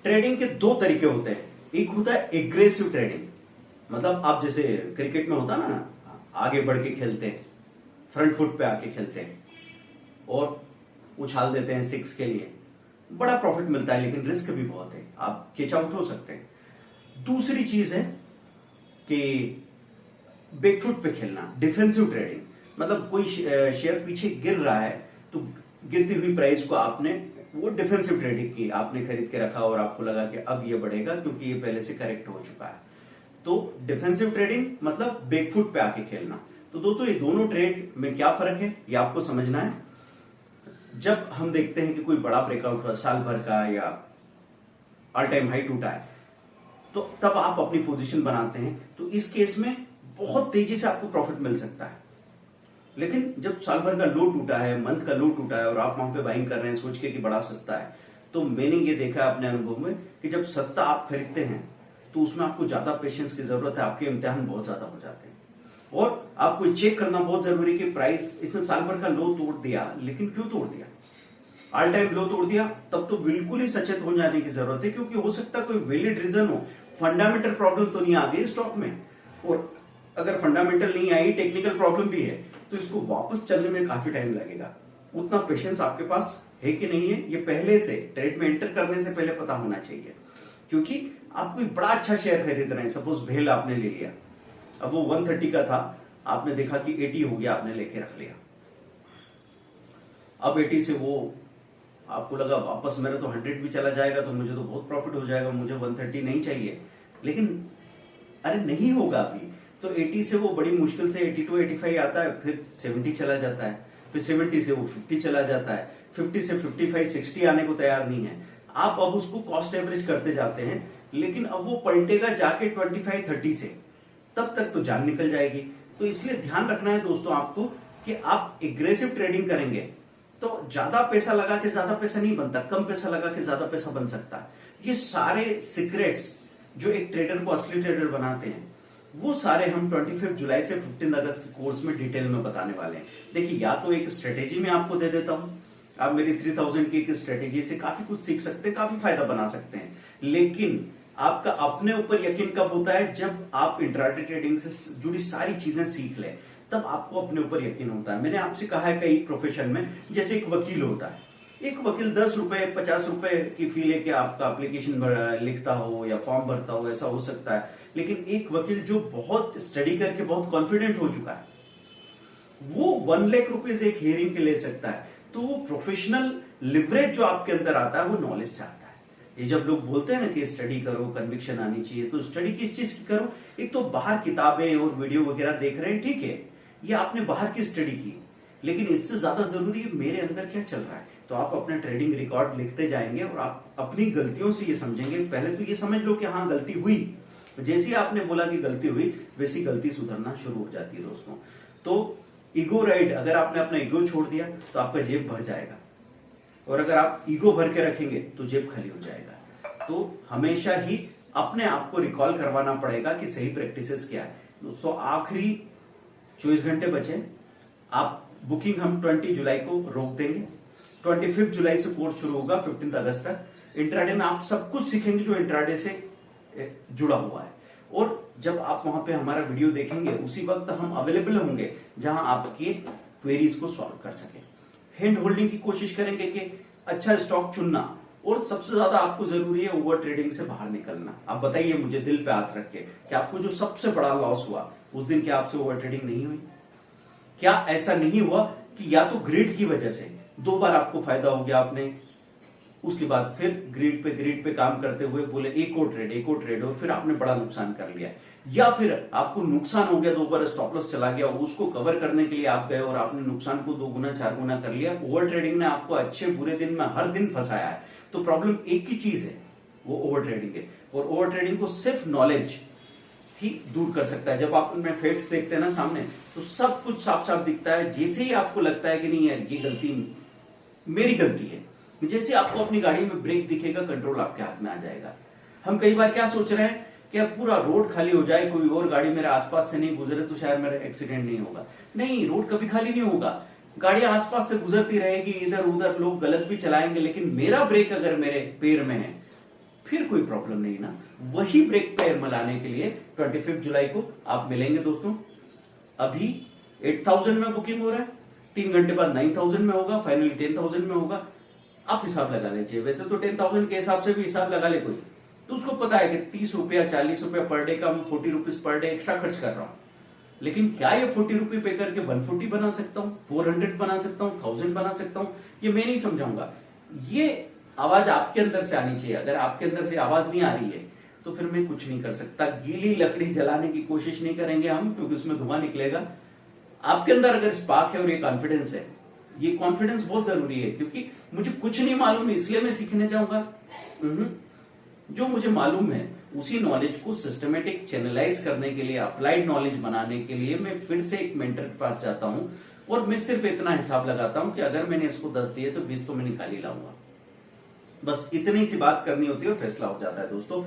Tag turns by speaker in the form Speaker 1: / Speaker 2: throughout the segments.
Speaker 1: Trading के दो तरीके होते हैं। एक होता है एग्रेसिव ट्रेडिंग, मतलब आप जैसे क्रिकेट में होता ना, आगे बढ़ के खेलते हैं, फ्रंट फुट पे आके खेलते हैं और उछाल देते हैं सिक्स के लिए, बड़ा प्रॉफिट मिलता है लेकिन रिस्क भी बहुत है, आप कैच आउट हो सकते हैं। दूसरी चीज है कि बैकफुट पे खेलना, डिफेंसिव ट्रेडिंग, मतलब कोई शेयर पीछे गिर रहा है तो गिरती हुई प्राइस को आपने वो डिफेंसिव ट्रेडिंग की, आपने खरीद के रखा और आपको लगा कि अब ये बढ़ेगा क्योंकि ये पहले से करेक्ट हो चुका है। तो डिफेंसिव ट्रेडिंग मतलब बैकफुट पे आके खेलना। तो दोस्तों ये दोनों ट्रेड में क्या फर्क है ये आपको समझना है। जब हम देखते हैं कि कोई बड़ा ब्रेकआउट हुआ साल भर का या ऑल टाइम हाई टूटा है, तो तब आप अपनी पोजीशन बनाते हैं, तो इस केस में बहुत तेजी से आपको प्रॉफिट मिल सकता है। लेकिन जब साल भर का लो टूटा है, मंथ का लो टूटा है और आप वहां पे बाइंग कर रहे हैं सोच के कि बड़ा सस्ता है, तो मैंने ये देखा है अपने अनुभव में कि जब सस्ता आप खरीदते हैं तो उसमें आपको ज्यादा पेशेंस की जरूरत है, आपके इम्तिहान बहुत ज्यादा हो जाते हैं और आपको चेक करना बहुत जरूरी कि प्राइस इसने साल भर का लो तोड़ दिया, लेकिन क्यों तोड़ दिया, ऑल टाइम लो तोड़ दिया, तब तो बिल्कुल ही सचेत हो जाने की जरूरत है, क्योंकि हो सकता है कोई वैलिड रीजन हो, फंडामेंटल प्रॉब्लम तो नहीं आ गई स्टॉक में, और अगर फंडामेंटल नहीं आई, टेक्निकल प्रॉब्लम भी है, तो इसको वापस चलने में काफी टाइम लगेगा। उतना पेशेंस आपके पास है कि नहीं है, ये पहले से ट्रेड में एंटर करने से पहले पता होना चाहिए। क्योंकि आप कोई बड़ा अच्छा शेयर खरीद रहे हैं, सपोज भेल आपने ले लिया, अब वो 130 का था, आपने देखा कि 80 हो गया, आपने लेके रख लिया। अब 80 से वो आपको लगा वापस मेरा तो 100 भी चला जाएगा तो मुझे तो बहुत प्रॉफिट हो जाएगा, मुझे 130 नहीं चाहिए, लेकिन अरे नहीं होगा अभी। तो 80 से वो बड़ी मुश्किल से 82 85 आता है, फिर 70 चला जाता है, फिर 70 से वो 50 चला जाता है, 50 से 55 60 आने को तैयार नहीं है। आप अब उसको कॉस्ट एवरेज करते जाते हैं, लेकिन अब वो पलटेगा जाके 25 30 से, तब तक तो जान निकल जाएगी। तो इसलिए ध्यान रखना है दोस्तों आपको कि आप एग्रेसिव ट्रेडिंग करेंगे तो ज्यादा पैसा लगा के ज्यादा पैसा नहीं बनता, कम पैसा लगा के ज्यादा पैसा बन सकता है। ये सारे सीक्रेट्स जो एक ट्रेडर को असली ट्रेडर बनाते हैं, वो सारे हम 25 जुलाई से 15 अगस्त के कोर्स में डिटेल में बताने वाले हैं। देखिए, या तो एक स्ट्रेटेजी में आपको दे देता हूं, आप मेरी 3000 की एक स्ट्रेटेजी से काफी कुछ सीख सकते हैं, काफी फायदा बना सकते हैं, लेकिन आपका अपने ऊपर यकीन कब होता है, जब आप इंट्राडे ट्रेडिंग से जुड़ी सारी चीजें सीख लें, तब आपको अपने ऊपर यकीन होता है। मैंने आपसे कहा है कई प्रोफेशन में, जैसे एक वकील होता है, एक वकील 10 रुपए 50 रुपए की फी लेके आपका एप्लीकेशन लिखता हो या फॉर्म भरता हो, ऐसा हो सकता है, लेकिन एक वकील जो बहुत स्टडी करके बहुत कॉन्फिडेंट हो चुका है, वो 1 लाख रुपीज एक हियरिंग के ले सकता है। तो वो प्रोफेशनल लिवरेज जो आपके अंदर आता है वो नॉलेज से आता है। ये जब लोग बोलते हैं ना कि स्टडी करो, कन्विक्शन आनी चाहिए, तो स्टडी किस चीज की करो, एक तो बाहर किताबें और वीडियो वगैरह देख रहे हैं, ठीक है, ये आपने बाहर की स्टडी की, लेकिन इससे ज्यादा जरूरी है मेरे अंदर क्या चल रहा है। तो आप अपना ट्रेडिंग रिकॉर्ड लिखते जाएंगे और आप अपनी गलतियों से ये समझेंगे। पहले तो ये समझ लो कि हाँ गलती हुई, जैसे ही आपने बोला कि गलती हुई, वैसी गलती सुधरना शुरू हो जाती है दोस्तों। तो ईगो राइड, अगर आपने अपना ईगो छोड़ दिया तो आपका जेब भर जाएगा, और अगर आप ईगो भर के रखेंगे तो जेब खाली हो जाएगा। तो हमेशा ही अपने आप को रिकॉल करवाना पड़ेगा कि सही प्रैक्टिसेस क्या है दोस्तों। आखिरी 24 घंटे बचे, आप बुकिंग हम 20 जुलाई को रोक देंगे, 25 जुलाई से कोर्स शुरू होगा 15 अगस्त तक। इंट्राडे में आप सब कुछ सीखेंगे जो इंट्राडे से जुड़ा हुआ है, और जब आप वहां पे हमारा वीडियो देखेंगे उसी वक्त हम अवेलेबल होंगे जहां आपके क्वेरीज को सॉल्व कर सके। हैंड होल्डिंग की कोशिश करेंगे कि अच्छा स्टॉक चुनना, और सबसे ज्यादा आपको जरूरी है ओवर ट्रेडिंग से बाहर निकलना। आप बताइए मुझे दिल पे हाथ रख के कि आपको जो सबसे बड़ा लॉस हुआ उस दिन क्या आपसे ओवर ट्रेडिंग नहीं हुई? क्या ऐसा नहीं हुआ कि या तो ग्रिड की वजह से 2 बार आपको फायदा हो गया, आपने उसके बाद फिर ग्रिड पे काम करते हुए बोले एक और ट्रेड, और फिर आपने बड़ा नुकसान कर लिया, या फिर आपको नुकसान हो गया, 2 बार स्टॉप लॉस चला गया, उसको कवर करने के लिए आप गए और आपने नुकसान को 2 गुना 4 गुना कर लिया। ओवर ट्रेडिंग ने आपको अच्छे बुरे दिन में हर दिन फंसाया है। तो प्रॉब्लम एक ही चीज है, वो ओवर ट्रेडिंग है, और ओवर ट्रेडिंग को सिर्फ नॉलेज ही दूर कर सकता है। जब आप उनमें फैक्ट्स देखते हैं ना सामने, तो सब कुछ साफ साफ दिखता है। जैसे ही आपको लगता है कि नहीं यार ये गलती मेरी गलती है, जैसे आपको अपनी गाड़ी में ब्रेक दिखेगा, कंट्रोल आपके हाथ में आ जाएगा। हम कई बार क्या सोच रहे हैं कि अब पूरा रोड खाली हो जाए, कोई और गाड़ी मेरे आसपास से नहीं गुजरे तो शायद मेरा एक्सीडेंट नहीं होगा। नहीं, रोड कभी खाली नहीं होगा, गाड़ियां आसपास से गुजरती रहेगी, इधर उधर लोग गलत भी चलाएंगे, लेकिन मेरा ब्रेक अगर मेरे पैर में है फिर कोई प्रॉब्लम नहीं ना। वही ब्रेक पेयर मिलाने के लिए 25 जुलाई को आप मिलेंगे दोस्तों। अभी 8000 में बुकिंग हो रहा है, 3 घंटे बाद 9000 में होगा, फाइनली 10000 में होगा। आप हिसाब लगा लीजिए, वैसे तो 10000 के हिसाब से भी हिसाब लगा ले कोई, तो उसको पता है कि 30 रुपया 40 रुपया पर डे का मैं 40 रुपीज पर डे एक्स्ट्रा खर्च कर रहा हूं। लेकिन क्या ये 40 रुपये पे करके 140 बना सकता हूं, 400 बना सकता हूं, 1000 बना सकता हूं, ये मैं नहीं समझाऊंगा। ये आवाज आपके अंदर से आनी चाहिए। अगर आपके अंदर से आवाज नहीं आ रही है तो फिर मैं कुछ नहीं कर सकता। गीली लकड़ी जलाने की कोशिश नहीं करेंगे हम, क्योंकि उसमें धुआं निकलेगा। आपके अंदर अगर स्पार्क है और ये कॉन्फिडेंस है, ये कॉन्फिडेंस बहुत जरूरी है, क्योंकि मुझे कुछ नहीं मालूम है इसलिए मैं सीखने जाऊंगा। जो मुझे मालूम है उसी नॉलेज को सिस्टमेटिक चैनलाइज करने के लिए, अप्लाइड नॉलेज बनाने के लिए मैं फिर से एक मेंटर के पास जाता हूं और मैं सिर्फ इतना हिसाब लगाता हूं कि अगर मैंने इसको 10 दिए तो 20 तो मैं निकाल ही लाऊंगा। बस इतनी सी बात करनी होती है और फैसला हो जाता है दोस्तों।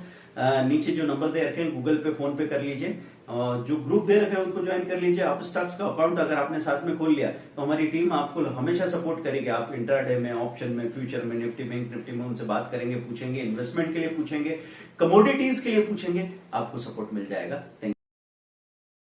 Speaker 1: नीचे जो नंबर दे रखे हैं गूगल पे, फोन पे कर लीजिए। जो ग्रुप दे रखे हैं उनको ज्वाइन कर लीजिए। अपस्टॉक्स का अकाउंट अगर आपने साथ में खोल लिया तो हमारी टीम आपको हमेशा सपोर्ट करेगी। आप इंट्राडे में, ऑप्शन में, फ्यूचर में, निफ्टी बैंक निफ्टी में उनसे बात करेंगे, पूछेंगे, इन्वेस्टमेंट के लिए पूछेंगे, कमोडिटीज के लिए पूछेंगे, आपको सपोर्ट मिल जाएगा। थैंक